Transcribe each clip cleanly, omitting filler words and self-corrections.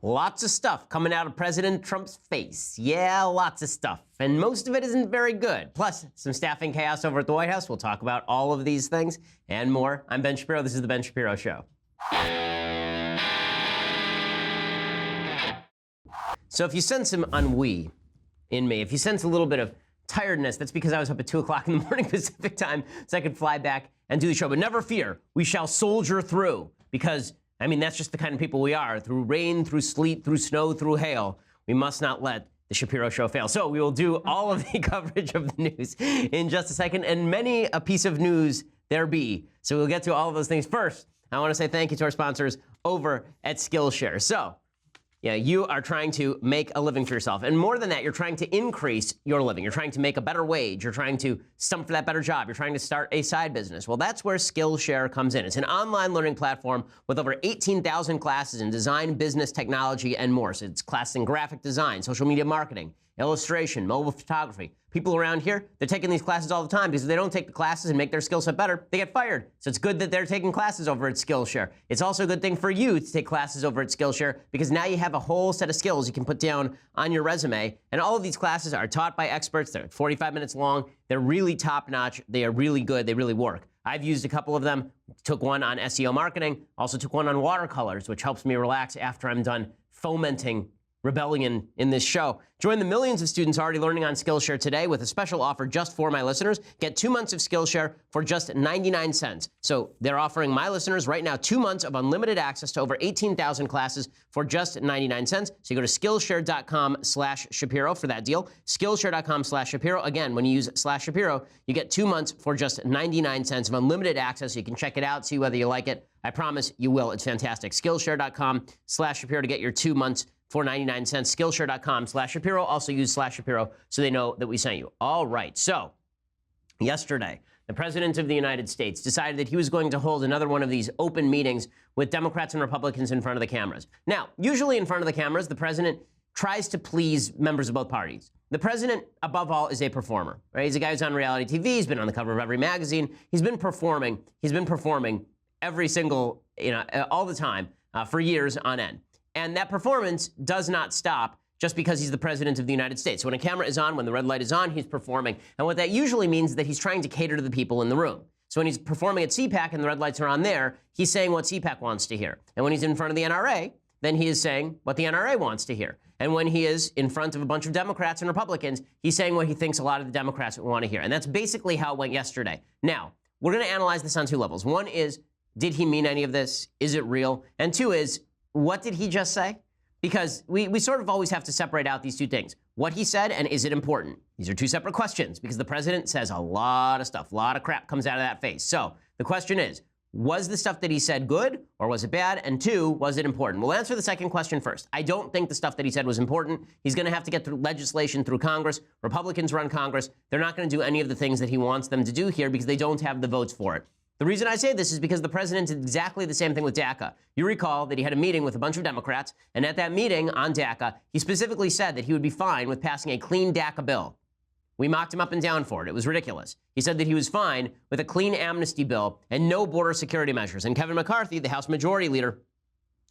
Lots of stuff coming out of President Trump's face. Yeah, lots of stuff. And most of it isn't very good. Plus, some staffing chaos over at the White House. We'll talk about all of these things and more. I'm Ben Shapiro. This is The Ben Shapiro Show. So if you sense some ennui in me, if you sense a little bit of tiredness, that's because I was up at 2 o'clock in the morning Pacific time so I could fly back and do the show. But never fear, we shall soldier through because I mean, that's just the kind of people we are. Through rain, through sleet, through snow, through hail, we must not let the Shapiro Show fail. So we will do all of the coverage of the news in just a second, and many a piece of news there be. So we'll get to all of those things. First, I want to say thank you to our sponsors over at Skillshare. So, yeah, you are trying to make a living for yourself. And more than that, you're trying to increase your living. You're trying to make a better wage. You're trying to stump for that better job. You're trying to start a side business. Well, that's where Skillshare comes in. It's an online learning platform with over 18,000 classes in design, business, technology, and more. So it's classes in graphic design, social media marketing, illustration, mobile photography. People around here, they're taking these classes all the time because if they don't take the classes and make their skill set better, they get fired. So it's good that they're taking classes over at Skillshare. It's also a good thing for you to take classes over at Skillshare because now you have a whole set of skills you can put down on your resume. And all of these classes are taught by experts. They're 45 minutes long. They're really top-notch. They are really good. They really work. I've used a couple of them. Took one on SEO marketing. Also took one on watercolors, which helps me relax after I'm done fomenting rebellion in this show. Join the millions of students already learning on Skillshare today with a special offer just for my listeners. Get 2 months of Skillshare for just 99 cents. So they're offering my listeners right now 2 months of unlimited access to over 18,000 classes for just 99 cents. So you go to Skillshare.com/Shapiro for that deal. Skillshare.com/Shapiro. Again, when you use /Shapiro, you get 2 months for just 99 cents of unlimited access. So you can check it out, see whether you like it. I promise you will. It's fantastic. Skillshare.com/Shapiro to get your 2 months for 99 cents. Skillshare.com/Shapiro. Also use /Shapiro so they know that we sent you. All right. So yesterday, the President of the United States decided that he was going to hold another one of these open meetings with Democrats and Republicans in front of the cameras. Now, usually in front of the cameras, the president tries to please members of both parties. The president, above all, is a performer. Right? He's a guy who's on reality TV. He's been on the cover of every magazine. He's been performing. He's been performing every single, all the time for years on end. And that performance does not stop just because he's the president of the United States. So when a camera is on, when the red light is on, he's performing. And what that usually means is that he's trying to cater to the people in the room. So when he's performing at CPAC and the red lights are on there, he's saying what CPAC wants to hear. And when he's in front of the NRA, then he is saying what the NRA wants to hear. And when he is in front of a bunch of Democrats and Republicans, he's saying what he thinks a lot of the Democrats want to hear. And that's basically how it went yesterday. Now, we're going to analyze this on two levels. One is, did he mean any of this? Is it real? And two is, what did he just say? Because we sort of always have to separate out these two things. What he said and is it important? These are two separate questions because the president says a lot of stuff, a lot of crap comes out of that face. So the question is, was the stuff that he said good or was it bad? And two, was it important? We'll answer the second question first. I don't think the stuff that he said was important. He's going to have to get through legislation through Congress. Republicans run Congress. They're not going to do any of the things that he wants them to do here because they don't have the votes for it. The reason I say this is because the president did exactly the same thing with DACA. You recall that he had a meeting with a bunch of Democrats, and at that meeting on DACA, he specifically said that he would be fine with passing a clean DACA bill. We mocked him up and down for it. It was ridiculous. He said that he was fine with a clean amnesty bill and no border security measures. And Kevin McCarthy, the House Majority Leader,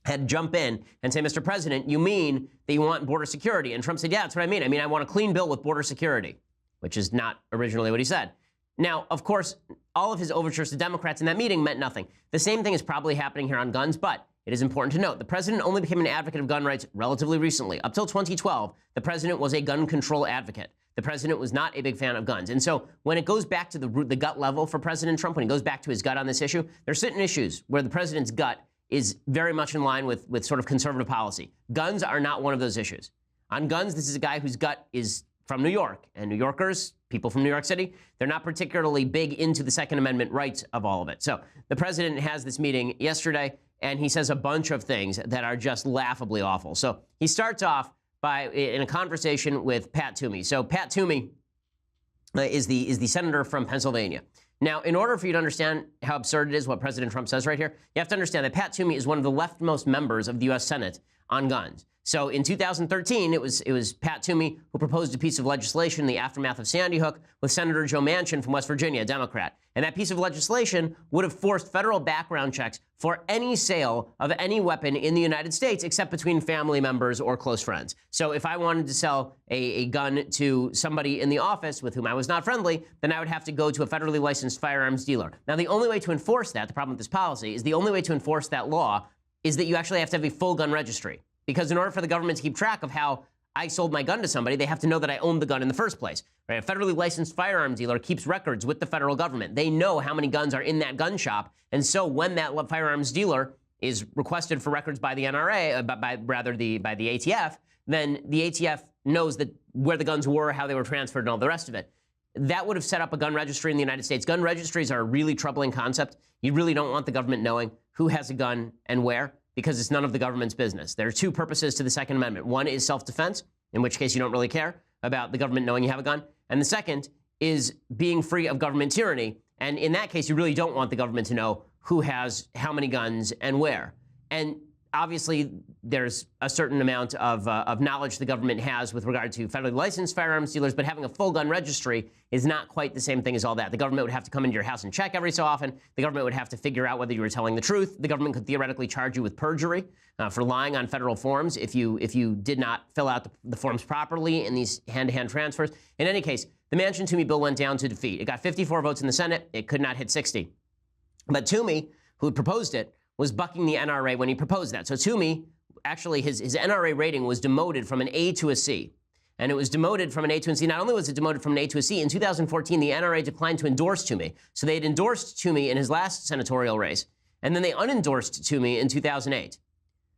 had to jump in and say, Mr. President, you mean that you want border security? And Trump said, yeah, that's what I mean. I mean, I want a clean bill with border security, which is not originally what he said. Now, of course, all of his overtures to Democrats in that meeting meant nothing. The same thing is probably happening here on guns, but it is important to note the president only became an advocate of gun rights relatively recently. Up till 2012, the president was a gun control advocate. The president was not a big fan of guns. And so when it goes back to the gut level for President Trump, when he goes back to his gut on this issue, there are certain issues where the president's gut is very much in line with sort of conservative policy. Guns are not one of those issues. On guns, this is a guy whose gut is from New York, and New Yorkers, people from New York City, they're not particularly big into the Second Amendment rights of all of it. So the president has this meeting yesterday, and he says a bunch of things that are just laughably awful. So he starts off in a conversation with Pat Toomey. So Pat Toomey is the senator from Pennsylvania. Now, in order for you to understand how absurd it is what President Trump says right here, you have to understand that Pat Toomey is one of the leftmost members of the U.S. Senate on guns. So in 2013, it was Pat Toomey who proposed a piece of legislation in the aftermath of Sandy Hook with Senator Joe Manchin from West Virginia, a Democrat. And that piece of legislation would have forced federal background checks for any sale of any weapon in the United States except between family members or close friends. So if I wanted to sell a gun to somebody in the office with whom I was not friendly, then I would have to go to a federally licensed firearms dealer. Now, the only way to enforce that, the problem with this policy, is the only way to enforce that law is that you actually have to have a full gun registry. Because in order for the government to keep track of how I sold my gun to somebody, they have to know that I owned the gun in the first place. Right? A federally licensed firearm dealer keeps records with the federal government. They know how many guns are in that gun shop. And so when that firearms dealer is requested for records by the NRA, by the ATF, then the ATF knows that where the guns were, how they were transferred, and all the rest of it. That would have set up a gun registry in the United States. Gun registries are a really troubling concept. You really don't want the government knowing who has a gun and where, because it's none of the government's business. There are two purposes to the Second Amendment. One is self-defense, in which case you don't really care about the government knowing you have a gun. And the second is being free of government tyranny. And in that case, you really don't want the government to know who has how many guns and where. And obviously, there's a certain amount of knowledge the government has with regard to federally licensed firearms dealers, but having a full gun registry is not quite the same thing as all that. The government would have to come into your house and check every so often. The government would have to figure out whether you were telling the truth. The government could theoretically charge you with perjury for lying on federal forms if you did not fill out the forms properly in these hand-to-hand transfers. In any case, the Manchin-Toomey bill went down to defeat. It got 54 votes in the Senate. It could not hit 60. But Toomey, who had proposed it, was bucking the NRA when he proposed that. So Toomey, actually, his NRA rating was demoted from an A to a C. And it was demoted from an A to a C. Not only was it demoted from an A to a C, in 2014, the NRA declined to endorse Toomey. So they had endorsed Toomey in his last senatorial race, and then they unendorsed Toomey in 2008.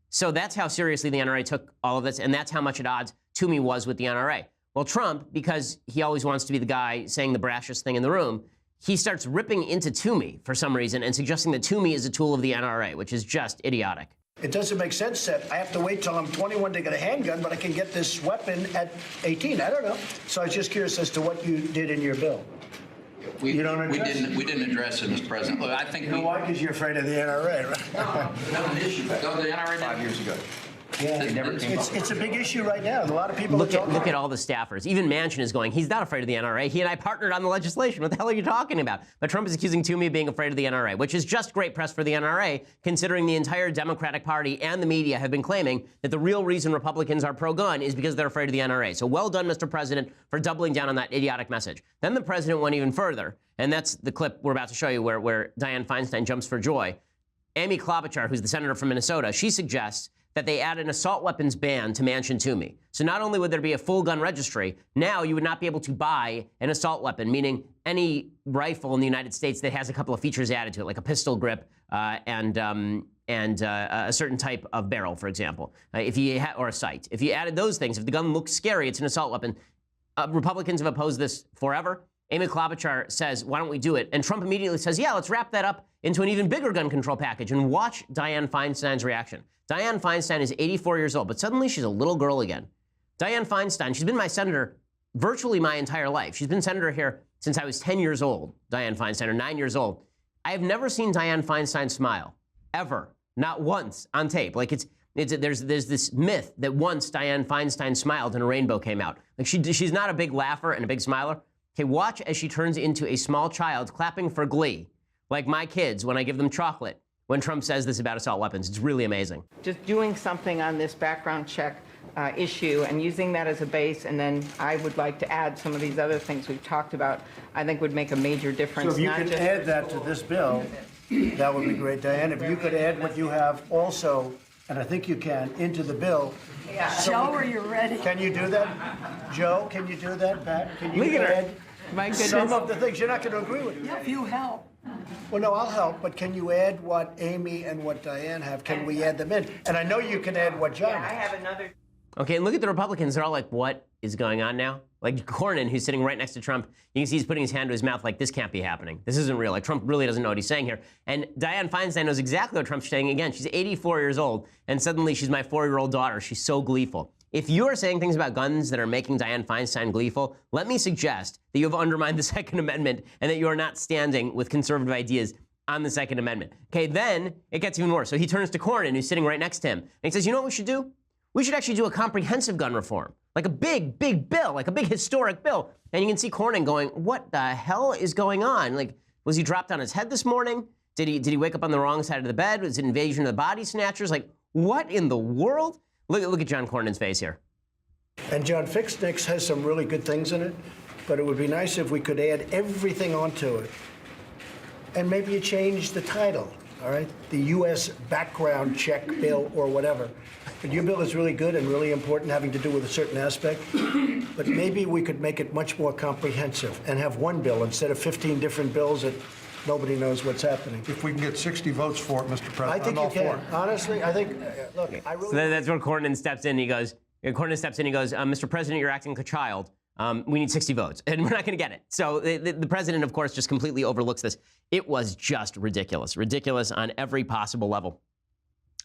So that's how seriously the NRA took all of this, and that's how much at odds Toomey was with the NRA. Well, Trump, because he always wants to be the guy saying the brashest thing in the room, he starts ripping into Toomey for some reason and suggesting that Toomey is a tool of the NRA, which is just idiotic. It doesn't make sense that I have to wait till I'm 21 to get a handgun, but I can get this weapon at 18. I don't know. So I was just curious as to what you did in your bill. We didn't address it, Mr. President. Look, I think you know why? Because you're afraid of the NRA, right? No, an issue. No, the NRA 5 years ago. Yeah, it's a big issue right now. A lot of people look at all the staffers. Even Manchin is going, he's not afraid of the NRA. He and I partnered on the legislation. What the hell are you talking about? But Trump is accusing Toomey of being afraid of the NRA, which is just great press for the NRA, considering the entire Democratic Party and the media have been claiming that the real reason Republicans are pro-gun is because they're afraid of the NRA. So well done, Mr. President, for doubling down on that idiotic message. Then the president went even further, and that's the clip we're about to show you where Dianne Feinstein jumps for joy. Amy Klobuchar, who's the senator from Minnesota, she suggests that they add an assault weapons ban to Manchin-Toomey. So not only would there be a full gun registry, now you would not be able to buy an assault weapon, meaning any rifle in the United States that has a couple of features added to it, like a pistol grip and a certain type of barrel, for example, or a sight. If you added those things, if the gun looks scary, it's an assault weapon. Republicans have opposed this forever. Amy Klobuchar says, why don't we do it? And Trump immediately says, yeah, let's wrap that up into an even bigger gun control package. And watch Dianne Feinstein's reaction. Dianne Feinstein is 84 years old, but suddenly she's a little girl again. Dianne Feinstein, she's been my senator virtually my entire life. She's been senator here since I was 10 years old, Dianne Feinstein, or 9 years old. I have never seen Dianne Feinstein smile, ever, not once on tape. Like there's this myth that once Dianne Feinstein smiled and a rainbow came out. Like she's not a big laugher and a big smiler. Okay, watch as she turns into a small child clapping for glee, like my kids when I give them chocolate when Trump says this about assault weapons. It's really amazing. Just doing something on this background check issue and using that as a base, and then I would like to add some of these other things we've talked about, I think would make a major difference. So if you could add that to this bill, that would be great, Diane. If you could add what you have also, and I think you can, into the bill. Yeah. So Joe, are you ready? Can you do that? Joe, can you do that? Pat, can you add some of the things? You're not going to agree with it. If you help. Well, no, I'll help, but can you add what Amy and what Diane have? Can we add them in? And I know you can add what John I has. have another. Okay, and look at the Republicans. They're all like, what is going on now? Like Cornyn, who's sitting right next to Trump, you can see he's putting his hand to his mouth like, this can't be happening. This isn't real. Like, Trump really doesn't know what he's saying here. And Dianne Feinstein knows exactly what Trump's saying. Again, she's 84 years old, and suddenly she's my 4-year-old daughter. She's so gleeful. If you are saying things about guns that are making Dianne Feinstein gleeful, let me suggest that you have undermined the Second Amendment and that you are not standing with conservative ideas on the Second Amendment. Okay, then it gets even worse. So he turns to Cornyn, who's sitting right next to him, and he says, you know what we should do? We should actually do a comprehensive gun reform, like a big, big bill, like a big historic bill. And you can see Cornyn going, what the hell is going on? Like, was he dropped on his head this morning? Did he wake up on the wrong side of the bed? Was it invasion of the body snatchers? Like, what in the world? Look at John Cornyn's face here. And John, Fix Nix has some really good things in it, but it would be nice if we could add everything onto it. And maybe you change the title, all right? The U.S. background check bill or whatever. But your bill is really good and really important, having to do with a certain aspect. But maybe we could make it much more comprehensive and have one bill instead of 15 different bills that nobody knows what's happening. If we can get 60 votes for it, Mr. President, I think I'm all you can. for it. Honestly, I think, look, I really... So that's where Cornyn steps in. He goes, Mr. President, you're acting like a child. We need 60 votes, and we're not going to get it. So the president, of course, just completely overlooks this. It was just ridiculous on every possible level.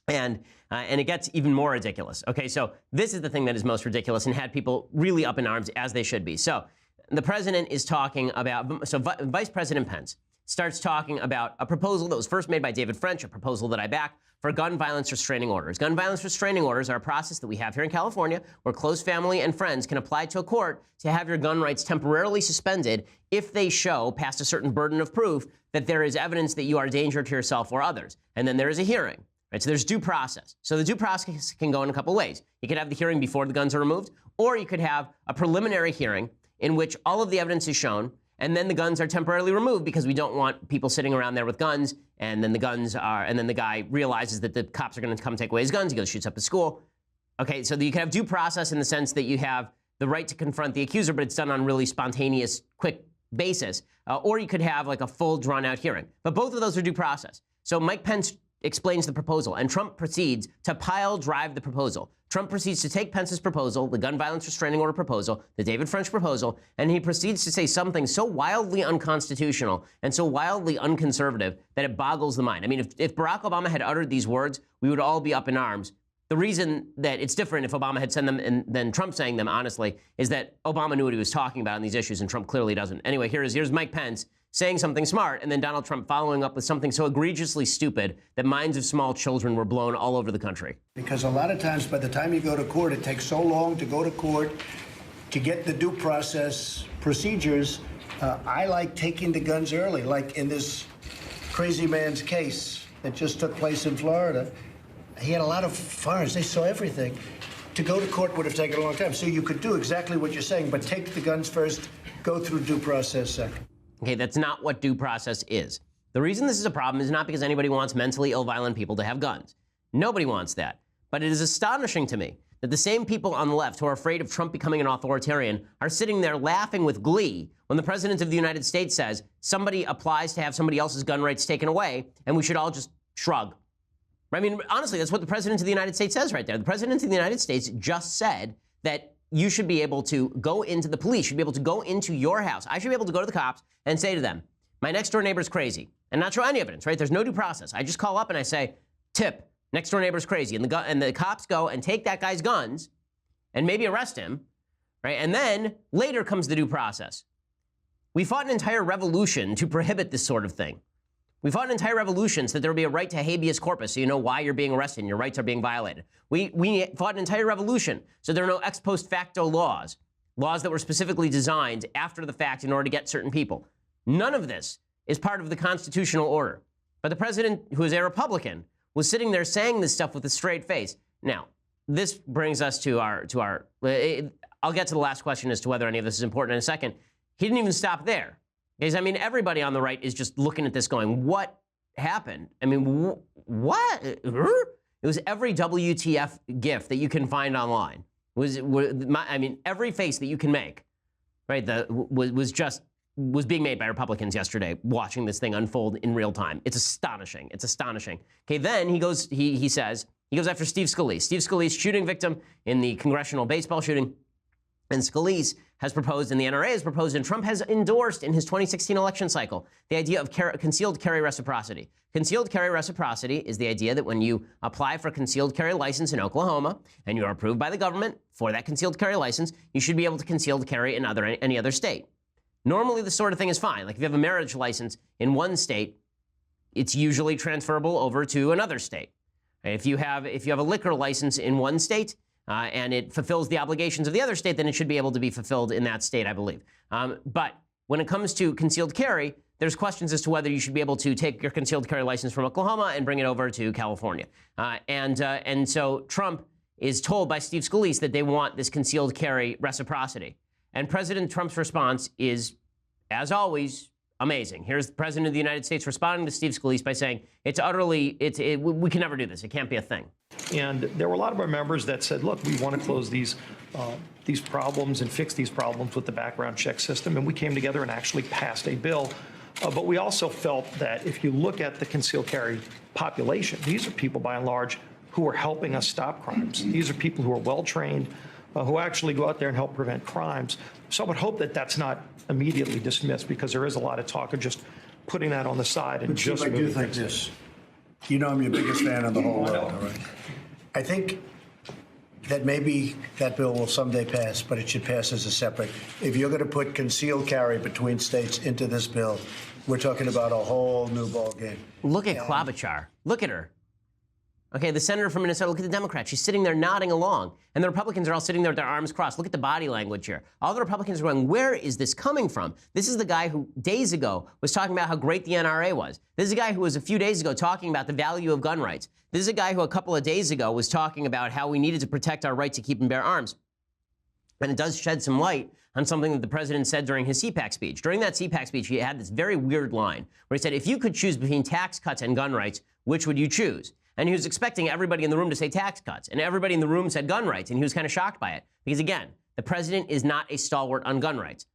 And it gets even more ridiculous. Okay, so this is the thing that is most ridiculous and had people really up in arms, as they should be. So the president is talking about, so Vice President Pence starts talking about a proposal that was first made by David French, a proposal that I back, for gun violence restraining orders. Gun violence restraining orders are a process that we have here in California where close family and friends can apply to a court to have your gun rights temporarily suspended if they show, past a certain burden of proof, that there is evidence that you are a danger to yourself or others. And then there is a hearing. Right, so there's due process. So the due process can go in a couple ways. You could have the hearing before the guns are removed, or you could have a preliminary hearing in which all of the evidence is shown, and then the guns are temporarily removed because we don't want people sitting around there with guns, and then the guy realizes that the cops are going to come take away his guns. He goes, shoots up the school. Okay, so you can have due process in the sense that you have the right to confront the accuser, but it's done on really spontaneous, quick basis. Or you could have like a full drawn-out hearing. But both of those are due process. So Mike Pence explains the proposal, and Trump proceeds to pile drive the proposal. Trump proceeds to take Pence's proposal, the gun violence restraining order proposal, the David French proposal, and he proceeds to say something so wildly unconstitutional and so wildly unconservative that it boggles the mind. I mean, if Barack Obama had uttered these words, we would all be up in arms. The reason that it's different if Obama had said them than Trump saying them, honestly, is that Obama knew what he was talking about on these issues, and Trump clearly doesn't. Anyway, here's Mike Pence saying something smart, and then Donald Trump following up with something so egregiously stupid that minds of small children were blown all over the country. Because a lot of times, by the time you go to court, it takes so long to go to court to get the due process procedures. I like taking the guns early, like in this crazy man's case that just took place in Florida. He had a lot of firearms. They saw everything. To go to court would have taken a long time. So you could do exactly what you're saying, but take the guns first, go through due process second. Okay, that's not what due process is. The reason this is a problem is not because anybody wants mentally ill, violent people to have guns. Nobody wants that. But it is astonishing to me that the same people on the left who are afraid of Trump becoming an authoritarian are sitting there laughing with glee when the President of the United States says somebody applies to have somebody else's gun rights taken away, and we should all just shrug. I mean, honestly, that's what the President of the United States says right there. The President of the United States just said that you should be able to go into the police, should be able to go into your house. I should be able to go to the cops and say to them, my next door neighbor's crazy, and not show any evidence, right? There's no due process. I just call up and I say, tip, next door neighbor's crazy. And the cops go and take that guy's guns and maybe arrest him, right? And then later comes the due process. We fought an entire revolution to prohibit this sort of thing. We fought an entire revolution so that there would be a right to habeas corpus, so you know why you're being arrested and your rights are being violated. We fought an entire revolution so there are no ex post facto laws that were specifically designed after the fact in order to get certain people. None of this is part of the constitutional order. But the president, who is a Republican, was sitting there saying this stuff with a straight face. Now, this brings us to our I'll get to the last question as to whether any of this is important in a second. He didn't even stop there. Because, I mean, everybody on the right is just looking at this going, what happened? I mean, what? It was every WTF GIF that you can find online. Every face that you can make, right, was being made by Republicans yesterday watching this thing unfold in real time. It's astonishing. It's astonishing. Okay, then he goes after Steve Scalise. Steve Scalise, shooting victim in the congressional baseball shooting. And Scalise has proposed, and the NRA has proposed, and Trump has endorsed in his 2016 election cycle, the idea of concealed carry reciprocity. Concealed carry reciprocity is the idea that when you apply for a concealed carry license in Oklahoma, and you are approved by the government for that concealed carry license, you should be able to concealed carry in any other state. Normally, this sort of thing is fine. Like if you have a marriage license in one state, it's usually transferable over to another state. If you have a liquor license in one state, and it fulfills the obligations of the other state, then it should be able to be fulfilled in that state, I believe. But when it comes to concealed carry, there's questions as to whether you should be able to take your concealed carry license from Oklahoma and bring it over to California. And so Trump is told by Steve Scalise that they want this concealed carry reciprocity. And President Trump's response is, as always, amazing. Here's the President of the United States responding to Steve Scalise by saying, we can never do this. It can't be a thing. And there were a lot of our members that said, look, we want to close these problems and fix these problems with the background check system. And we came together and actually passed a bill. But we also felt that if you look at the concealed carry population, these are people, by and large, who are helping us stop crimes. These are people who are well-trained, who actually go out there and help prevent crimes. So I would hope that that's not immediately dismissed, because there is a lot of talk of just putting that on the side and But just Chief, I do moving think things. this. You know I'm your biggest fan of the whole world, all right? I think that maybe that bill will someday pass, but it should pass as a separate. If you're going to put concealed carry between states into this bill, we're talking about a whole new ballgame. Look at Klobuchar. Look at her. Okay, the senator from Minnesota, look at the Democrat. She's sitting there nodding along. And the Republicans are all sitting there with their arms crossed. Look at the body language here. All the Republicans are going, where is this coming from? This is the guy who days ago was talking about how great the NRA was. This is a guy who was a few days ago talking about the value of gun rights. This is a guy who a couple of days ago was talking about how we needed to protect our right to keep and bear arms. And it does shed some light on something that the president said during his CPAC speech. During that CPAC speech, he had this very weird line where he said, if you could choose between tax cuts and gun rights, which would you choose? And he was expecting everybody in the room to say tax cuts. And everybody in the room said gun rights. And he was kind of shocked by it. Because, again, the president is not a stalwart on gun rights.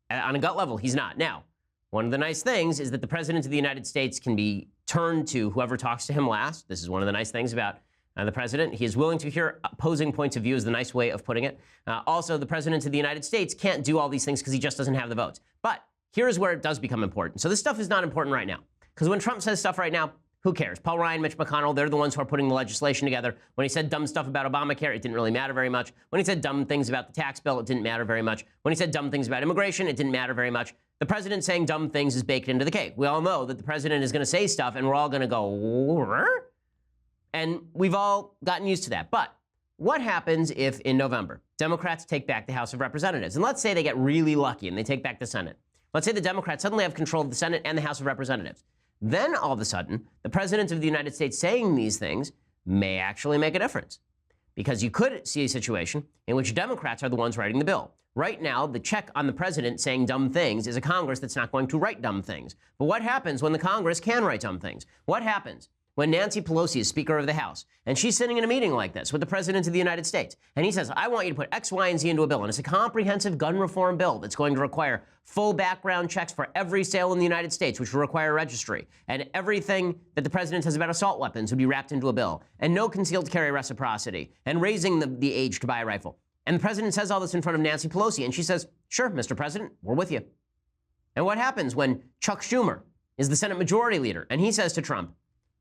On a gut level, he's not. Now, one of the nice things is that the president of the United States can be turned to whoever talks to him last. This is one of the nice things about the president. He is willing to hear opposing points of view, is the nice way of putting it. Also, the president of the United States can't do all these things because he just doesn't have the votes. But here's where it does become important. So this stuff is not important right now. Because when Trump says stuff right now, who cares? Paul Ryan, Mitch McConnell, they're the ones who are putting the legislation together. When he said dumb stuff about Obamacare, it didn't really matter very much. When he said dumb things about the tax bill, it didn't matter very much. When he said dumb things about immigration, it didn't matter very much. The president saying dumb things is baked into the cake. We all know that the president is going to say stuff, and we're all going to go, "Rrr?" And we've all gotten used to that. But what happens if, in November, Democrats take back the House of Representatives? And let's say they get really lucky and they take back the Senate. Let's say the Democrats suddenly have control of the Senate and the House of Representatives. Then, all of a sudden, the president of the United States saying these things may actually make a difference. Because you could see a situation in which Democrats are the ones writing the bill. Right now, the check on the president saying dumb things is a Congress that's not going to write dumb things. But what happens when the Congress can write dumb things? What happens when Nancy Pelosi is Speaker of the House, and she's sitting in a meeting like this with the President of the United States, and he says, I want you to put X, Y, and Z into a bill, and it's a comprehensive gun reform bill that's going to require full background checks for every sale in the United States, which will require registry, and everything that the President says about assault weapons would be wrapped into a bill, and no concealed carry reciprocity, and raising the age to buy a rifle. And the President says all this in front of Nancy Pelosi, and she says, sure, Mr. President, we're with you. And what happens when Chuck Schumer is the Senate Majority Leader, and he says to Trump,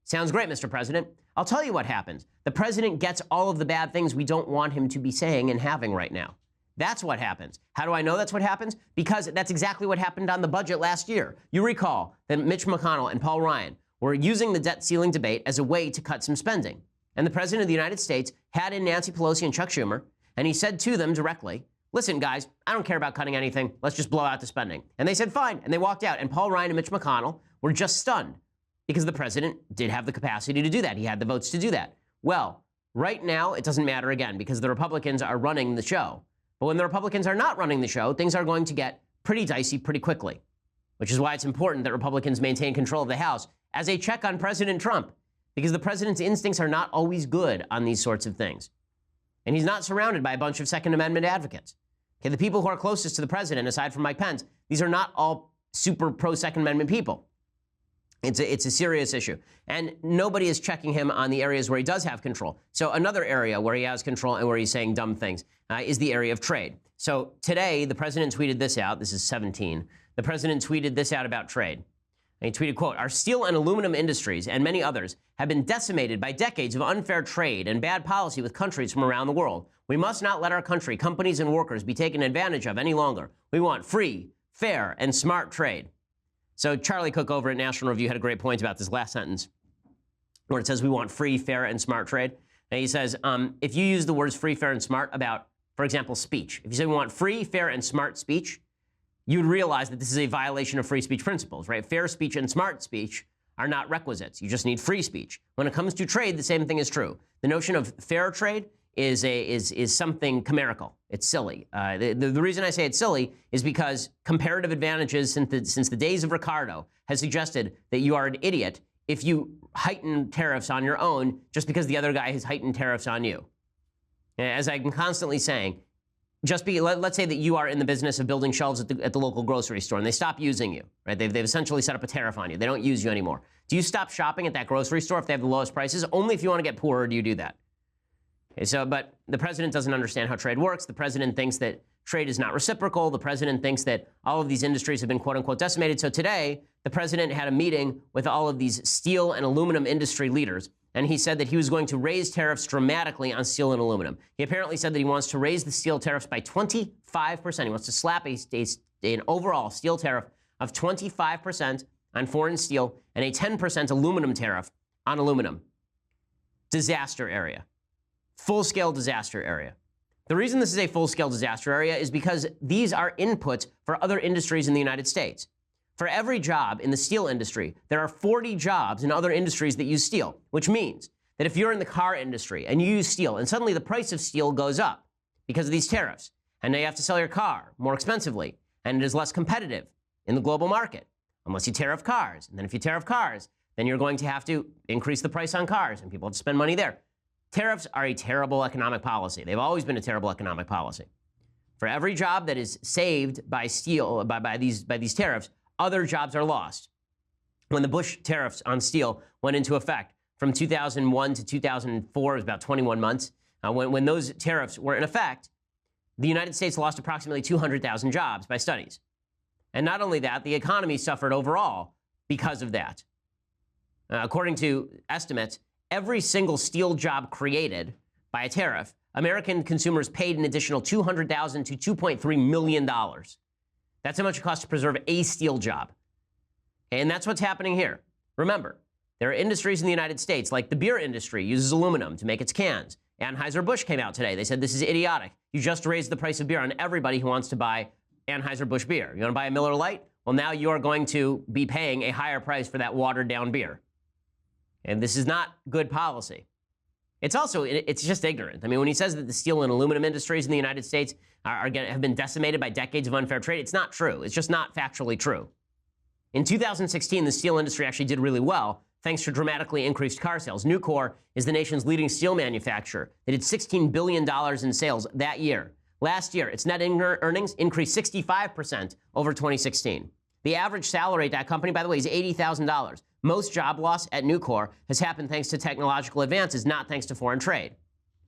sounds great, Mr. President. I'll tell you what happens. The president gets all of the bad things we don't want him to be saying and having right now. That's what happens. How do I know that's what happens? Because that's exactly what happened on the budget last year. You recall that Mitch McConnell and Paul Ryan were using the debt ceiling debate as a way to cut some spending. And the president of the United States had in Nancy Pelosi and Chuck Schumer, and he said to them directly, listen, guys, I don't care about cutting anything. Let's just blow out the spending. And they said, fine. And they walked out. And Paul Ryan and Mitch McConnell were just stunned. Because the president did have the capacity to do that. He had the votes to do that. Well, right now, it doesn't matter again because the Republicans are running the show. But when the Republicans are not running the show, things are going to get pretty dicey pretty quickly, which is why it's important that Republicans maintain control of the House as a check on President Trump, because the president's instincts are not always good on these sorts of things. And he's not surrounded by a bunch of Second Amendment advocates. Okay, the people who are closest to the president, aside from Mike Pence, these are not all super pro-Second Amendment people. It's a serious issue. And nobody is checking him on the areas where he does have control. So another area where he has control and where he's saying dumb things is the area of trade. So today, the president tweeted this out. This is 17. The president tweeted this out about trade. And he tweeted, quote, our steel and aluminum industries and many others have been decimated by decades of unfair trade and bad policy with countries from around the world. We must not let our country, companies, and workers be taken advantage of any longer. We want free, fair, and smart trade. So Charlie Cook over at National Review had a great point about this last sentence where it says we want free, fair, and smart trade. And he says, if you use the words free, fair, and smart about, for example, speech, if you say we want free, fair, and smart speech, you would realize that this is a violation of free speech principles, right? Fair speech and smart speech are not requisites. You just need free speech. When it comes to trade, the same thing is true. The notion of fair trade is something chimerical. It's silly. The reason I say it's silly is because comparative advantages since the days of Ricardo has suggested that you are an idiot if you heighten tariffs on your own just because the other guy has heightened tariffs on you. As I'm constantly saying, let's say that you are in the business of building shelves at the local grocery store and they stop using you, right? They've essentially set up a tariff on you. They don't use you anymore. Do you stop shopping at that grocery store if they have the lowest prices? Only if you want to get poorer do you do that. Okay, but the president doesn't understand how trade works. The president thinks that trade is not reciprocal. The president thinks that all of these industries have been quote unquote decimated. So today, the president had a meeting with all of these steel and aluminum industry leaders, and he said that he was going to raise tariffs dramatically on steel and aluminum. He apparently said that he wants to raise the steel tariffs by 25%. He wants to slap an overall steel tariff of 25% on foreign steel and a 10% aluminum tariff on aluminum. Disaster area. Full-scale disaster area. The reason this is a full-scale disaster area is because these are inputs for other industries in the United States. For every job in the steel industry, there are 40 jobs in other industries that use steel, which means that if you're in the car industry and you use steel and suddenly the price of steel goes up because of these tariffs, and now you have to sell your car more expensively, and it is less competitive in the global market, unless you tariff cars. And then if you tariff cars, then you're going to have to increase the price on cars, and people have to spend money there. Tariffs are a terrible economic policy. They've always been a terrible economic policy. For every job that is saved by steel, by these tariffs, other jobs are lost. When the Bush tariffs on steel went into effect from 2001 to 2004, it was about 21 months. When those tariffs were in effect, the United States lost approximately 200,000 jobs by studies. And not only that, the economy suffered overall because of that. According to estimates, every single steel job created by a tariff, American consumers paid an additional $200,000 to $2.3 million. That's how much it costs to preserve a steel job. And that's what's happening here. Remember, there are industries in the United States, like the beer industry uses aluminum to make its cans. Anheuser-Busch came out today. They said this is idiotic. You just raised the price of beer on everybody who wants to buy Anheuser-Busch beer. You want to buy a Miller Lite? Well, now you are going to be paying a higher price for that watered-down beer. And this is not good policy. It's just ignorant. I mean, when he says that the steel and aluminum industries in the United States have been decimated by decades of unfair trade, it's not true. It's just not factually true. In 2016, the steel industry actually did really well, thanks to dramatically increased car sales. Nucor is the nation's leading steel manufacturer. They did $16 billion in sales that year. Last year, its net earnings increased 65% over 2016. The average salary at that company, by the way, is $80,000. Most job loss at Nucor has happened thanks to technological advances, not thanks to foreign trade.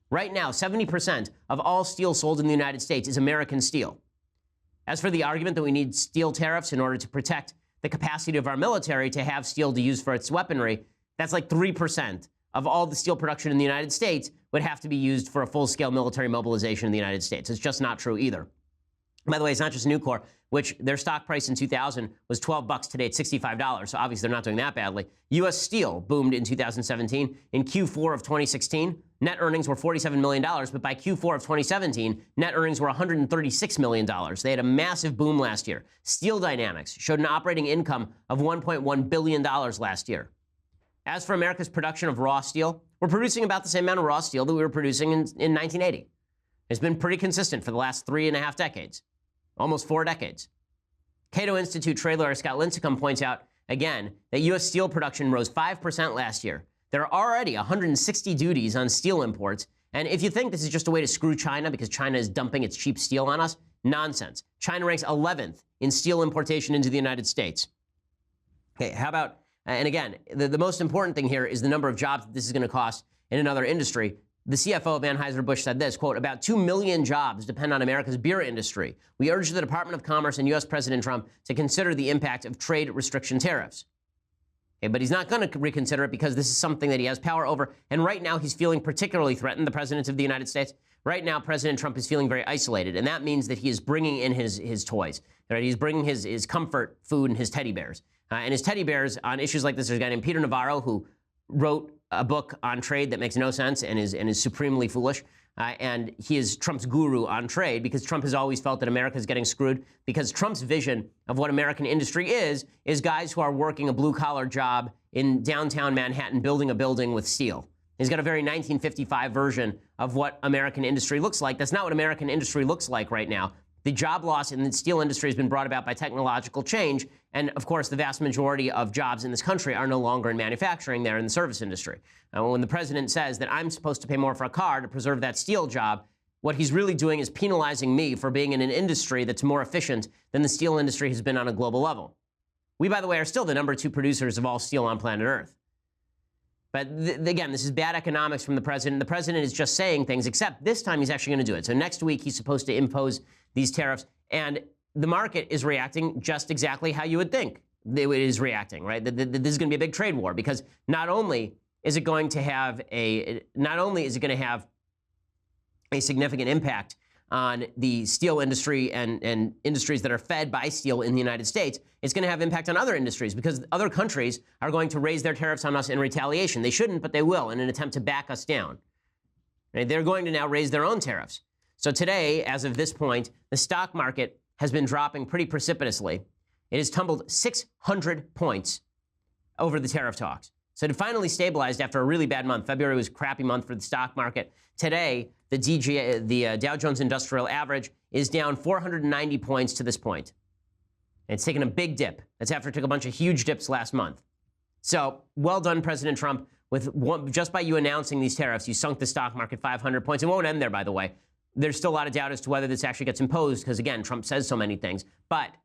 Right now, 70% of all steel sold in the United States is American steel. As for the argument that we need steel tariffs in order to protect the capacity of our military to have steel to use for its weaponry, that's like 3% of all the steel production in the United States would have to be used for a full-scale military mobilization in the United States. It's just not true either. By the way, it's not just Nucor, which their stock price in 2000 was $12. Today it's $65, so obviously they're not doing that badly. U.S. Steel boomed in 2017. In Q4 of 2016, net earnings were $47 million, but by Q4 of 2017, net earnings were $136 million. They had a massive boom last year. Steel Dynamics showed an operating income of $1.1 billion last year. As for America's production of raw steel, we're producing about the same amount of raw steel that we were producing in 1980. It's been pretty consistent for the last 3.5 decades. Almost 4 decades. Cato Institute trade lawyer Scott Lincecum points out, again, that U.S. steel production rose 5% last year. There are already 160 duties on steel imports, and if you think this is just a way to screw China because China is dumping its cheap steel on us, nonsense. China ranks 11th in steel importation into the United States. Okay, how about, and again, the most important thing here is the number of jobs that this is going to cost in another industry. The CFO of Anheuser-Busch said this, quote, about 2 million jobs depend on America's beer industry. We urge the Department of Commerce and U.S. President Trump to consider the impact of trade restriction tariffs. Okay, but he's not going to reconsider it because this is something that he has power over. And right now he's feeling particularly threatened, the President of the United States. Right now, President Trump is feeling very isolated. And that means that he is bringing in his toys. Right? He's bringing his comfort food and his teddy bears. And his teddy bears on issues like this, there's a guy named Peter Navarro who wrote a book on trade that makes no sense and is supremely foolish. And he is Trump's guru on trade because Trump has always felt that America is getting screwed because Trump's vision of what American industry is guys who are working a blue-collar job in downtown Manhattan building a building with steel. He's got a very 1955 version of what American industry looks like. That's not what American industry looks like right now. The job loss in the steel industry has been brought about by technological change. And of course, the vast majority of jobs in this country are no longer in manufacturing, they're in the service industry. When the president says that I'm supposed to pay more for a car to preserve that steel job, what he's really doing is penalizing me for being in an industry that's more efficient than the steel industry has been on a global level. We, by the way, are still the #2 producers of all steel on planet Earth. But again, this is bad economics from the president. The president is just saying things, except this time he's actually going to do it. So next week he's supposed to impose these tariffs, and the market is reacting just exactly how you would think it is reacting, right? This is going to be a big trade war because not only is it going to have a significant impact on the steel industry and industries that are fed by steel in the United States, it's going to have impact on other industries because other countries are going to raise their tariffs on us in retaliation. They shouldn't, but they will in an attempt to back us down. Right? They're going to now raise their own tariffs. So today, as of this point, the stock market has been dropping pretty precipitously. It has tumbled 600 points over the tariff talks. So it finally stabilized after a really bad month. February was a crappy month for the stock market. Today, the Dow Jones Industrial Average is down 490 points to this point. And it's taken a big dip. That's after it took a bunch of huge dips last month. So well done, President Trump. Just by you announcing these tariffs, you sunk the stock market 500 points. It won't end there, by the way. There's still a lot of doubt as to whether this actually gets imposed because, again, Trump says so many things. But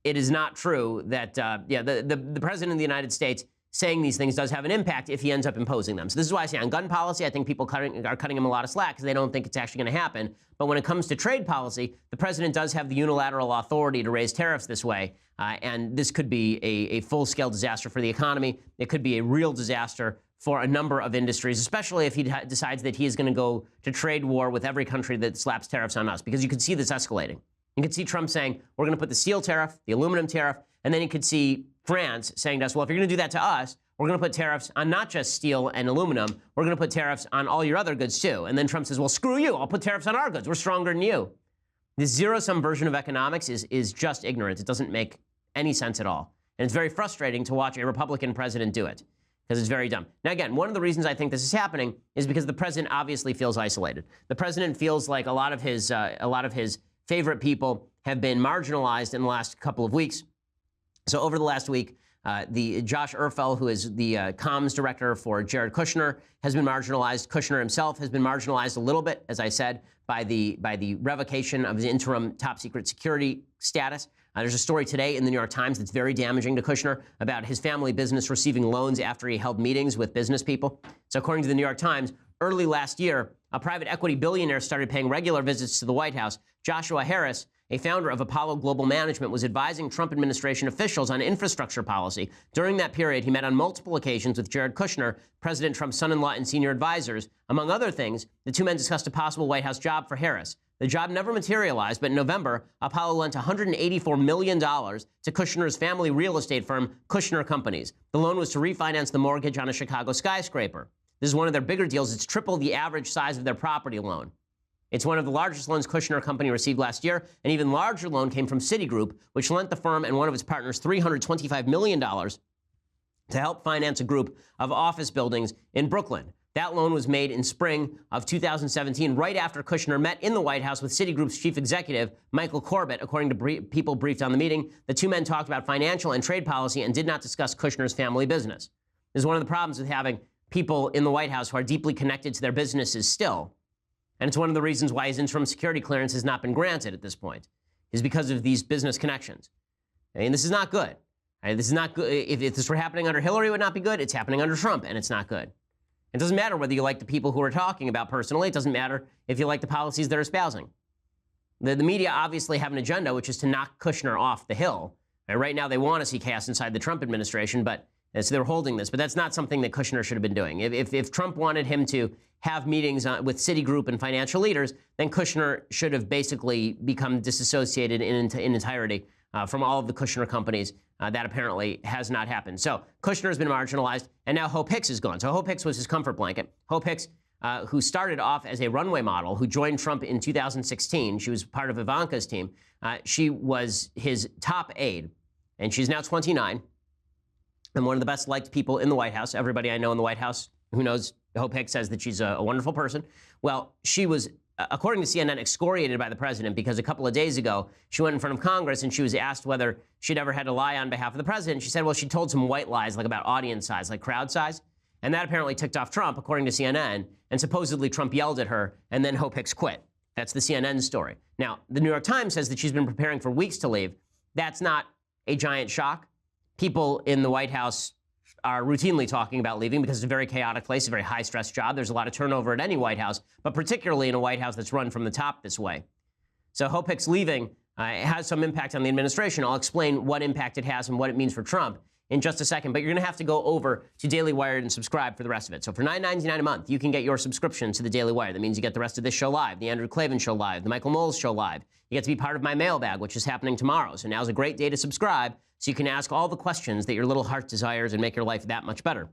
it is not true that, the president of the United States saying these things does have an impact if he ends up imposing them. So this is why I say on gun policy, I think people are cutting him a lot of slack because they don't think it's actually going to happen. But when it comes to trade policy, the president does have the unilateral authority to raise tariffs this way. And this could be a full-scale disaster for the economy. It could be a real disaster for a number of industries, especially if he decides that he is going to go to trade war with every country that slaps tariffs on us, because you could see this escalating. You could see Trump saying, we're going to put the steel tariff, the aluminum tariff, and then you could see France saying to us, well, if you're going to do that to us, we're going to put tariffs on not just steel and aluminum, we're going to put tariffs on all your other goods too. And then Trump says, well, screw you, I'll put tariffs on our goods, we're stronger than you. This zero-sum version of economics is just ignorant. It doesn't make any sense at all. And it's very frustrating to watch a Republican president do it, because it's very dumb. Now, again, one of the reasons I think this is happening is because the president obviously feels isolated. The president feels like a lot of his favorite people have been marginalized in the last couple of weeks. So over the last week, the Josh Erfel, who is the comms director for Jared Kushner, has been marginalized. Kushner himself has been marginalized a little bit, as I said, by the revocation of his interim top secret security status. There's a story today in the New York Times that's very damaging to Kushner about his family business receiving loans after he held meetings with business people. So according to the New York Times, early last year, a private equity billionaire started paying regular visits to the White House. Joshua Harris, a founder of Apollo Global Management, was advising Trump administration officials on infrastructure policy. During that period, he met on multiple occasions with Jared Kushner, President Trump's son-in-law and senior advisors. Among other things, the two men discussed a possible White House job for Harris. The job never materialized, but in November, Apollo lent $184 million to Kushner's family real estate firm, Kushner Companies. The loan was to refinance the mortgage on a Chicago skyscraper. This is one of their bigger deals. It's triple the average size of their property loan. It's one of the largest loans Kushner Company received last year. An even larger loan came from Citigroup, which lent the firm and one of its partners $325 million to help finance a group of office buildings in Brooklyn. That loan was made in spring of 2017, right after Kushner met in the White House with Citigroup's chief executive, Michael Corbett. According to people briefed on the meeting, the two men talked about financial and trade policy and did not discuss Kushner's family business. This is one of the problems with having people in the White House who are deeply connected to their businesses still. And it's one of the reasons why his interim security clearance has not been granted at this point, is because of these business connections. And this is not good. This is not good. If this were happening under Hillary, it would not be good. It's happening under Trump, and it's not good. It doesn't matter whether you like the people who are talking about personally. It doesn't matter if you like the policies they're espousing. The media obviously have an agenda, which is to knock Kushner off the hill. Right now, they want to see chaos inside the Trump administration, but so they're holding this. But that's not something that Kushner should have been doing. If Trump wanted him to have meetings with Citigroup and financial leaders, then Kushner should have basically become disassociated in entirety from all of the Kushner companies. That apparently has not happened. So Kushner has been marginalized, and now Hope Hicks is gone. So Hope Hicks was his comfort blanket. Hope Hicks, who started off as a runway model, who joined Trump in 2016. She was part of Ivanka's team. She was his top aide, and she's now 29 and one of the best liked people in the White House. Everybody I know in the White House who knows Hope Hicks says that she's a wonderful person. Well, she was, according to CNN, excoriated by the president because a couple of days ago, she went in front of Congress and she was asked whether she'd ever had to lie on behalf of the president. She said, well, she told some white lies, like about audience size, like crowd size. And that apparently ticked off Trump, according to CNN. And supposedly Trump yelled at her, and then Hope Hicks quit. That's the CNN story. Now, the New York Times says that she's been preparing for weeks to leave. That's not a giant shock. People in the White House are routinely talking about leaving because it's a very chaotic place, a very high-stress job. There's a lot of turnover at any White House, but particularly in a White House that's run from the top this way. So Hope Hicks leaving has some impact on the administration. I'll explain what impact it has and what it means for Trump in just a second, but you're going to have to go over to Daily Wire and subscribe for the rest of it. So for $9.99 a month, you can get your subscription to the Daily Wire. That means you get the rest of this show live, the Andrew Klavan show live, the Michael Knowles show live. You get to be part of my mailbag, which is happening tomorrow. So now's a great day to subscribe so you can ask all the questions that your little heart desires and make your life that much better.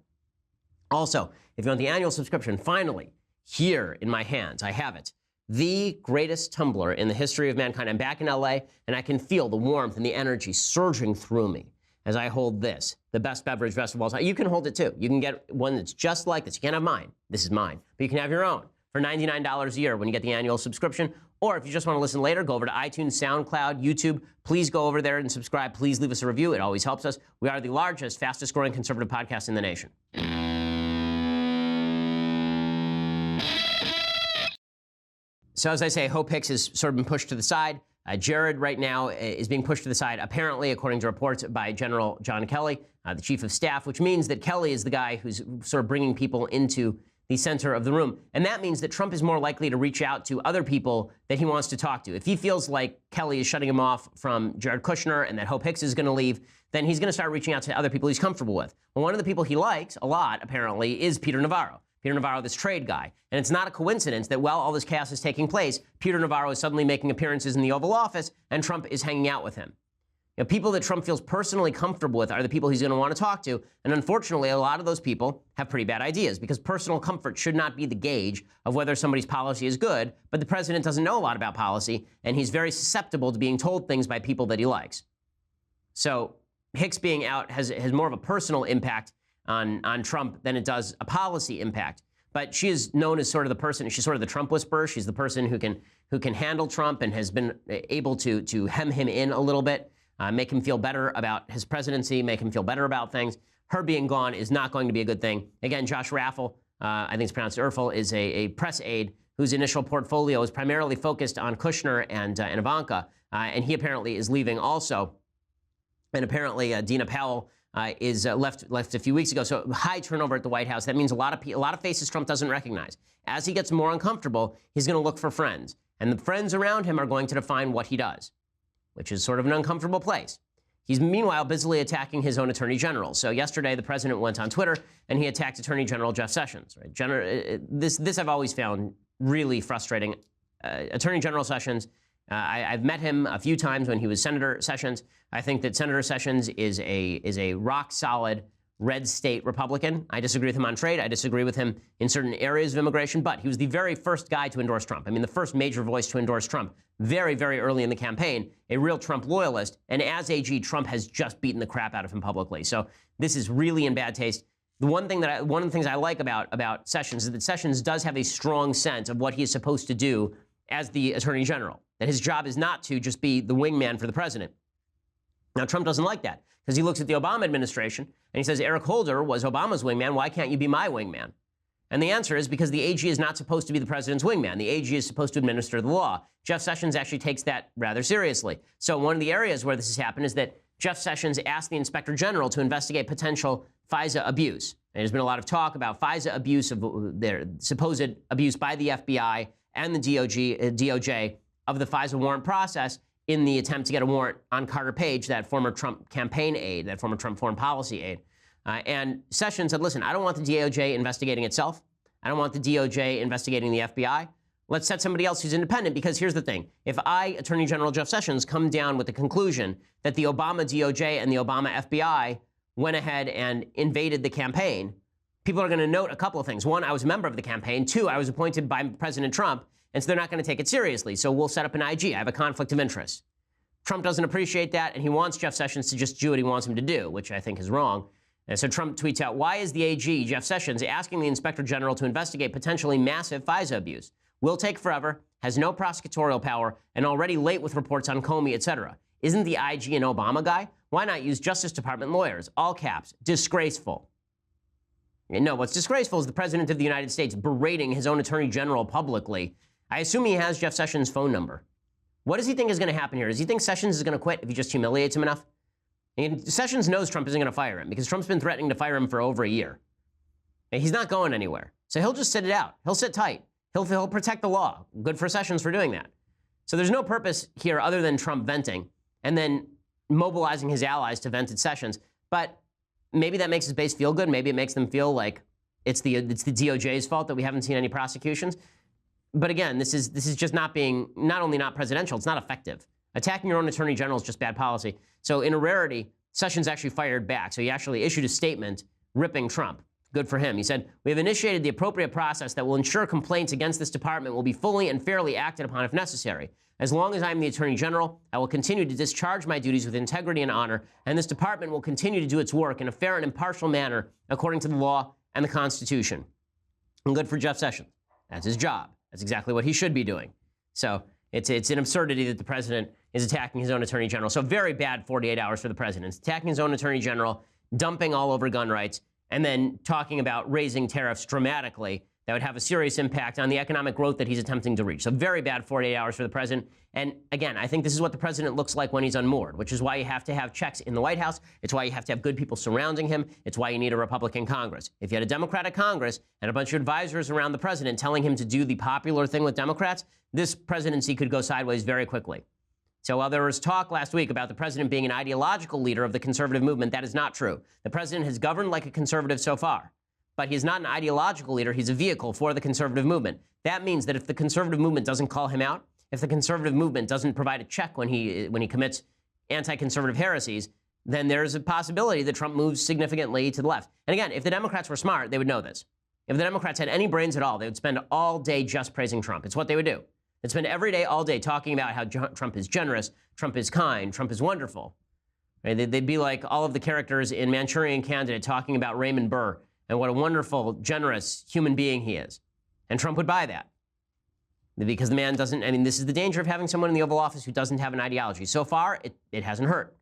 Also, if you want the annual subscription, finally, here in my hands, I have it. The greatest tumbler in the history of mankind. I'm back in LA, and I can feel the warmth and the energy surging through me as I hold this, the best beverage vessel of all time. You can hold it too. You can get one that's just like this. You can't have mine. This is mine. But you can have your own for $99 a year when you get the annual subscription. Or if you just want to listen later, go over to iTunes, SoundCloud, YouTube. Please go over there and subscribe. Please leave us a review. It always helps us. We are the largest, fastest growing conservative podcast in the nation. So as I say, Hope Hicks has sort of been pushed to the side. Jared right now is being pushed to the side, apparently, according to reports by General John Kelly, the chief of staff, which means that Kelly is the guy who's sort of bringing people into the center of the room. And that means that Trump is more likely to reach out to other people that he wants to talk to. If he feels like Kelly is shutting him off from Jared Kushner and that Hope Hicks is going to leave, then he's going to start reaching out to other people he's comfortable with. Well, one of the people he likes a lot, apparently, is Peter Navarro. Peter Navarro, this trade guy. And it's not a coincidence that while all this chaos is taking place, Peter Navarro is suddenly making appearances in the Oval Office and Trump is hanging out with him. You know, people that Trump feels personally comfortable with are the people he's going to want to talk to. And unfortunately, a lot of those people have pretty bad ideas because personal comfort should not be the gauge of whether somebody's policy is good. But the president doesn't know a lot about policy, and he's very susceptible to being told things by people that he likes. So Hicks being out has more of a personal impact on Trump than it does a policy impact. But she is known as sort of the person, she's sort of the Trump whisperer. She's the person who can handle Trump and has been able to hem him in a little bit. Make him feel better about his presidency, make him feel better about things. Her being gone is not going to be a good thing. Again, Josh Raffel, I think it's pronounced Erfel, is a press aide whose initial portfolio is primarily focused on Kushner and Ivanka, and he apparently is leaving also. And apparently Dina Powell is left a few weeks ago. So high turnover at the White House. That means a lot of faces Trump doesn't recognize. As he gets more uncomfortable, he's going to look for friends, and the friends around him are going to define what he does, which is sort of an uncomfortable place. He's meanwhile busily attacking his own attorney general. So yesterday, the president went on Twitter and he attacked Attorney General Jeff Sessions. Right? This I've always found really frustrating. Attorney General Sessions, I've met him a few times when he was Senator Sessions. I think that Senator Sessions is a rock solid red state Republican. I disagree with him on trade. I disagree with him in certain areas of immigration, but he was the very first guy to endorse Trump. I mean, the first major voice to endorse Trump very, very early in the campaign, a real Trump loyalist. And as AG, Trump has just beaten the crap out of him publicly. So this is really in bad taste. One of the things I like about Sessions is that Sessions does have a strong sense of what he is supposed to do as the Attorney General, that his job is not to just be the wingman for the president. Now, Trump doesn't like that because he looks at the Obama administration and he says, Eric Holder was Obama's wingman. Why can't you be my wingman? And the answer is because the AG is not supposed to be the president's wingman. The AG is supposed to administer the law. Jeff Sessions actually takes that rather seriously. So one of the areas where this has happened is that Jeff Sessions asked the Inspector General to investigate potential FISA abuse. And there's been a lot of talk about FISA abuse, of their supposed abuse by the FBI and the DOJ of the FISA warrant process in the attempt to get a warrant on Carter Page, that former Trump campaign aide, that former Trump foreign policy aide. And Sessions said, listen, I don't want the DOJ investigating itself. I don't want the DOJ investigating the FBI. Let's set somebody else who's independent, because here's the thing. If I, Attorney General Jeff Sessions, come down with the conclusion that the Obama DOJ and the Obama FBI went ahead and invaded the campaign, people are going to note a couple of things. One, I was a member of the campaign. Two, I was appointed by President Trump, and so they're not going to take it seriously. So we'll set up an IG. I have a conflict of interest. Trump doesn't appreciate that, and he wants Jeff Sessions to just do what he wants him to do, which I think is wrong. And so Trump tweets out, why is the AG, Jeff Sessions, asking the Inspector General to investigate potentially massive FISA abuse? Will take forever, has no prosecutorial power, and already late with reports on Comey, etc. Isn't the IG an Obama guy? Why not use Justice Department lawyers? All caps. Disgraceful. No, what's disgraceful is the President of the United States berating his own Attorney General publicly. I assume he has Jeff Sessions' phone number. What does he think is going to happen here? Does he think Sessions is going to quit if he just humiliates him enough? And Sessions knows Trump isn't going to fire him because Trump's been threatening to fire him for over a year. And he's not going anywhere. So he'll just sit it out. He'll sit tight. He'll protect the law. Good for Sessions for doing that. So there's no purpose here other than Trump venting and then mobilizing his allies to vent at Sessions. But maybe that makes his base feel good. Maybe it makes them feel like it's the DOJ's fault that we haven't seen any prosecutions. But again, this is just not only not presidential, it's not effective. Attacking your own attorney general is just bad policy. So in a rarity, Sessions actually fired back. So he actually issued a statement ripping Trump. Good for him. He said, we have initiated the appropriate process that will ensure complaints against this department will be fully and fairly acted upon if necessary. As long as I am the Attorney General, I will continue to discharge my duties with integrity and honor, and this department will continue to do its work in a fair and impartial manner according to the law and the Constitution. And good for Jeff Sessions. That's his job. That's exactly what he should be doing. So it's an absurdity that the president is attacking his own Attorney General. So very bad 48 hours for the president. It's attacking his own Attorney General, dumping all over gun rights, and then talking about raising tariffs dramatically that would have a serious impact on the economic growth that he's attempting to reach. So very bad 48 hours for the president. And again, I think this is what the president looks like when he's unmoored, which is why you have to have checks in the White House. It's why you have to have good people surrounding him. It's why you need a Republican Congress. If you had a Democratic Congress and a bunch of advisors around the president telling him to do the popular thing with Democrats, this presidency could go sideways very quickly. So while there was talk last week about the president being an ideological leader of the conservative movement, that is not true. The president has governed like a conservative so far, but he's not an ideological leader. He's a vehicle for the conservative movement. That means that if the conservative movement doesn't call him out, if the conservative movement doesn't provide a check when he commits anti-conservative heresies, then there's a possibility that Trump moves significantly to the left. And again, if the Democrats were smart, they would know this. If the Democrats had any brains at all, they would spend all day just praising Trump. It's what they would do. They'd spend every day, all day, talking about how Trump is generous, Trump is kind, Trump is wonderful. Right? They'd be like all of the characters in Manchurian Candidate talking about Raymond Burr and what a wonderful, generous human being he is. And Trump would buy that. Because the man doesn't, I mean, this is the danger of having someone in the Oval Office who doesn't have an ideology. So far, it hasn't hurt.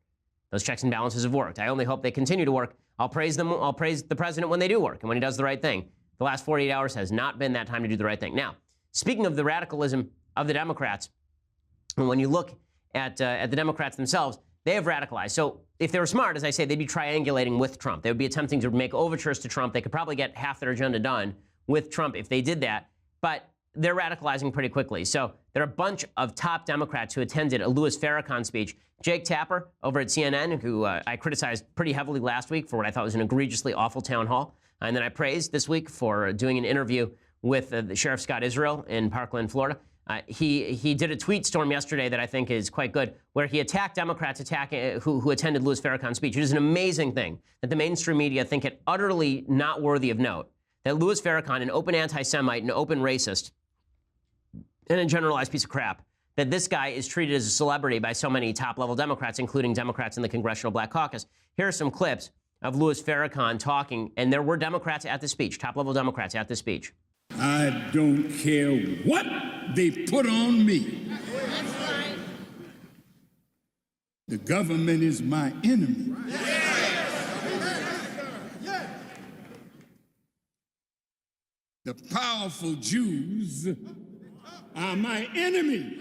Those checks and balances have worked. I only hope they continue to work. I'll praise them. I'll praise the president when they do work and when he does the right thing. The last 48 hours has not been that time to do the right thing. Now, speaking of the radicalism of the Democrats, and when you look at the Democrats themselves, they have radicalized. So if they were smart, as I say, they'd be triangulating with Trump. They would be attempting to make overtures to Trump. They could probably get half their agenda done with Trump if they did that. But they're radicalizing pretty quickly. So there are a bunch of top Democrats who attended a Louis Farrakhan speech. Jake Tapper over at CNN, who I criticized pretty heavily last week for what I thought was an egregiously awful town hall. And then I praised this week for doing an interview with the Sheriff Scott Israel in Parkland, Florida. He did a tweet storm yesterday that I think is quite good, where he attacked Democrats who attended Louis Farrakhan's speech. It is an amazing thing that the mainstream media think it utterly not worthy of note that Louis Farrakhan, an open anti-Semite, an open racist, and a generalized piece of crap, that this guy is treated as a celebrity by so many top-level Democrats, including Democrats in the Congressional Black Caucus. Here are some clips of Louis Farrakhan talking, and there were Democrats at the speech, top-level Democrats at the speech. I don't care what they put on me. The government is my enemy. The powerful Jews are my enemy.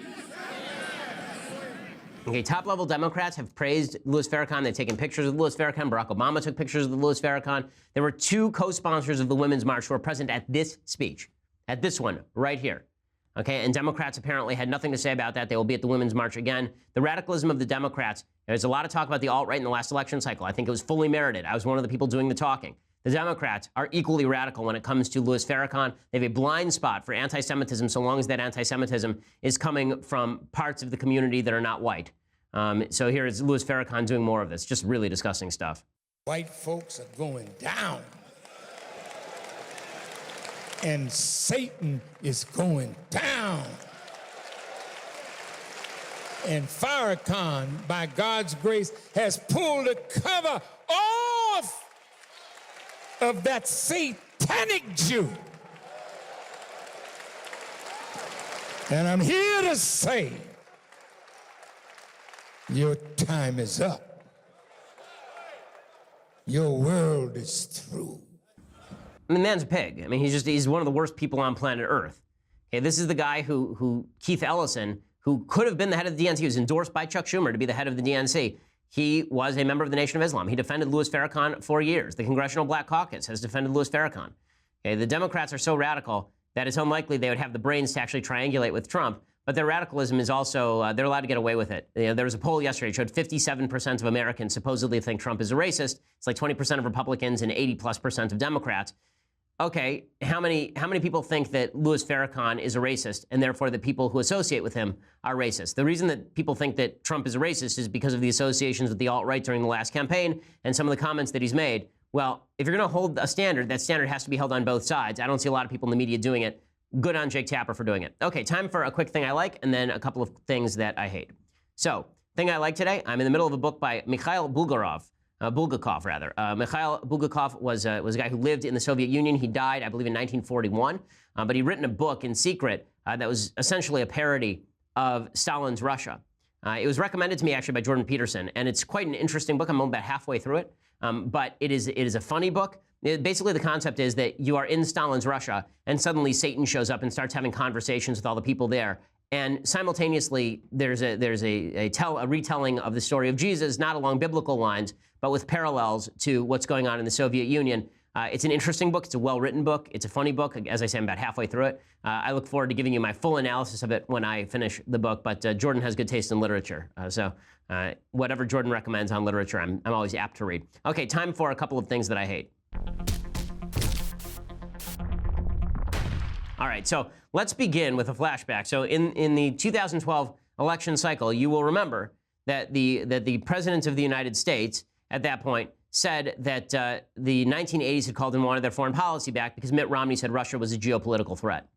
Okay, top-level Democrats have praised Louis Farrakhan. They've taken pictures of Louis Farrakhan. Barack Obama took pictures of Louis Farrakhan. There were two co-sponsors of the Women's March who were present at this speech, at this one right here. Okay, and Democrats apparently had nothing to say about that. They will be at the Women's March again. The radicalism of the Democrats, there's a lot of talk about the alt-right in the last election cycle. I think it was fully merited. I was one of the people doing the talking. The Democrats are equally radical when it comes to Louis Farrakhan. They have a blind spot for anti-Semitism so long as that anti-Semitism is coming from parts of the community that are not white. So here is Louis Farrakhan doing more of this. Just really disgusting stuff. White folks are going down. And Satan is going down. And Farrakhan, by God's grace, has pulled the cover off of that satanic Jew. And I'm here to say, your time is up. Your world is through. I mean, the man's a pig. I mean, he's one of the worst people on planet Earth. Okay, this is the guy who Keith Ellison, who could have been the head of the DNC, he was endorsed by Chuck Schumer to be the head of the DNC. He was a member of the Nation of Islam. He defended Louis Farrakhan for years. The Congressional Black Caucus has defended Louis Farrakhan. Okay, the Democrats are so radical that it's unlikely they would have the brains to actually triangulate with Trump. But their radicalism is also, they're allowed to get away with it. You know, there was a poll yesterday that showed 57% of Americans supposedly think Trump is a racist. It's like 20% of Republicans and 80+% of Democrats. Okay, how many people think that Louis Farrakhan is a racist and therefore the people who associate with him are racist? The reason that people think that Trump is a racist is because of the associations with the alt-right during the last campaign and some of the comments that he's made. Well, if you're going to hold a standard, that standard has to be held on both sides. I don't see a lot of people in the media doing it. Good on Jake Tapper for doing it. Okay, time for a quick thing I like and then a couple of things that I hate. So, thing I like today, I'm in the middle of a book by Mikhail Bulgakov. Mikhail Bulgakov was a guy who lived in the Soviet Union. He died, I believe, in 1941. But he'd written a book in secret that was essentially a parody of Stalin's Russia. It was recommended to me, actually, by Jordan Peterson. And it's quite an interesting book. I'm only about halfway through it. But it is a funny book. Basically, the concept is that you are in Stalin's Russia, and suddenly Satan shows up and starts having conversations with all the people there. And simultaneously, there's a retelling of the story of Jesus, not along biblical lines, but with parallels to what's going on in the Soviet Union. It's an interesting book. It's a well-written book. It's a funny book. As I say, I'm about halfway through it. I look forward to giving you my full analysis of it when I finish the book. But Jordan has good taste in literature. So whatever Jordan recommends on literature, I'm always apt to read. Okay, time for a couple of things that I hate. All right, so let's begin with a flashback. So in the 2012 election cycle, you will remember that the president of the United States at that point said that the 1980s had called and wanted their foreign policy back because Mitt Romney said Russia was a geopolitical threat.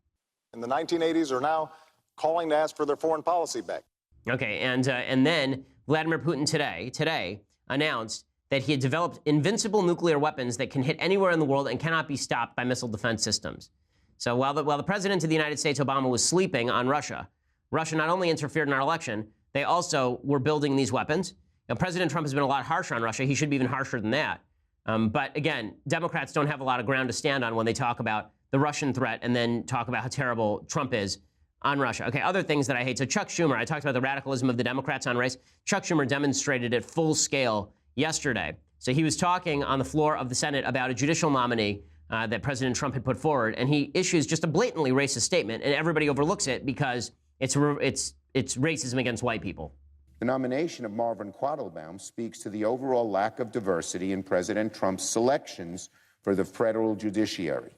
And the 1980s are now calling to ask for their foreign policy back. Okay, and then Vladimir Putin today announced that he had developed invincible nuclear weapons that can hit anywhere in the world and cannot be stopped by missile defense systems. So while the president of the United States, Obama, was sleeping on Russia, Russia not only interfered in our election, they also were building these weapons. Now, President Trump has been a lot harsher on Russia. He should be even harsher than that. But again, Democrats don't have a lot of ground to stand on when they talk about the Russian threat and then talk about how terrible Trump is on Russia. Okay, other things that I hate. So Chuck Schumer, I talked about the radicalism of the Democrats on race. Chuck Schumer demonstrated it full scale yesterday. So he was talking on the floor of the Senate about a judicial nominee that President Trump had put forward, and he issues just a blatantly racist statement, and everybody overlooks it because it's racism against white people. The nomination of Marvin Quattlebaum speaks to the overall lack of diversity in President Trump's selections for the federal judiciary.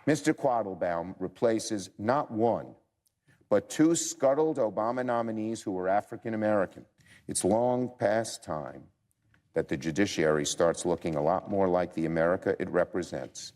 Mr. Quattlebaum replaces not one, but two scuttled Obama nominees who were African American. It's long past time that the judiciary starts looking a lot more like the America it represents.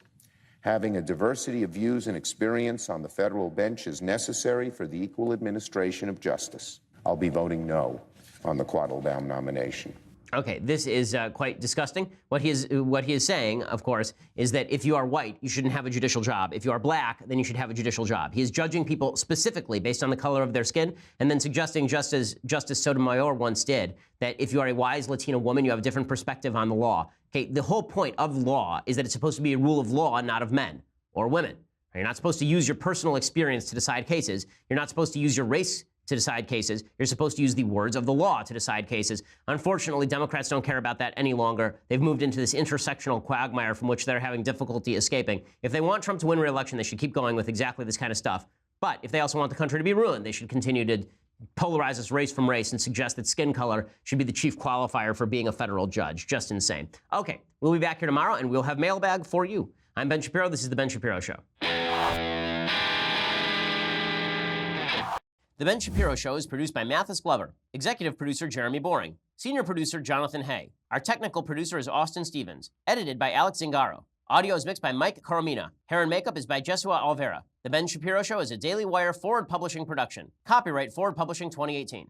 Having a diversity of views and experience on the federal bench is necessary for the equal administration of justice. I'll be voting no on the Quattlebaum nomination. Okay, this is quite disgusting. What he is saying, of course, is that if you are white, you shouldn't have a judicial job. If you are black, then you should have a judicial job. He is judging people specifically based on the color of their skin, and then suggesting, just as Justice Sotomayor once did, that if you are a wise Latina woman, you have a different perspective on the law. Okay, the whole point of law is that it's supposed to be a rule of law, not of men or women. You're not supposed to use your personal experience to decide cases. You're not supposed to use your race to decide cases. You're supposed to use the words of the law to decide cases. Unfortunately, Democrats don't care about that any longer. They've moved into this intersectional quagmire from which they're having difficulty escaping. If they want Trump to win re-election, they should keep going with exactly this kind of stuff. But if they also want the country to be ruined, they should continue to polarizes race from race and suggests that skin color should be the chief qualifier for being a federal judge. Just insane. Okay, we'll be back here tomorrow, and we'll have mailbag for you. I'm Ben Shapiro. This is The Ben Shapiro Show. The Ben Shapiro Show is produced by Mathis Glover, executive producer Jeremy Boring, senior producer Jonathan Hay. Our technical producer is Austin Stevens, edited by Alex Zingaro. Audio is mixed by Mike Coromina. Hair and makeup is by Jesua Alvera. The Ben Shapiro Show is a Daily Wire Forward Publishing production. Copyright Forward Publishing 2018.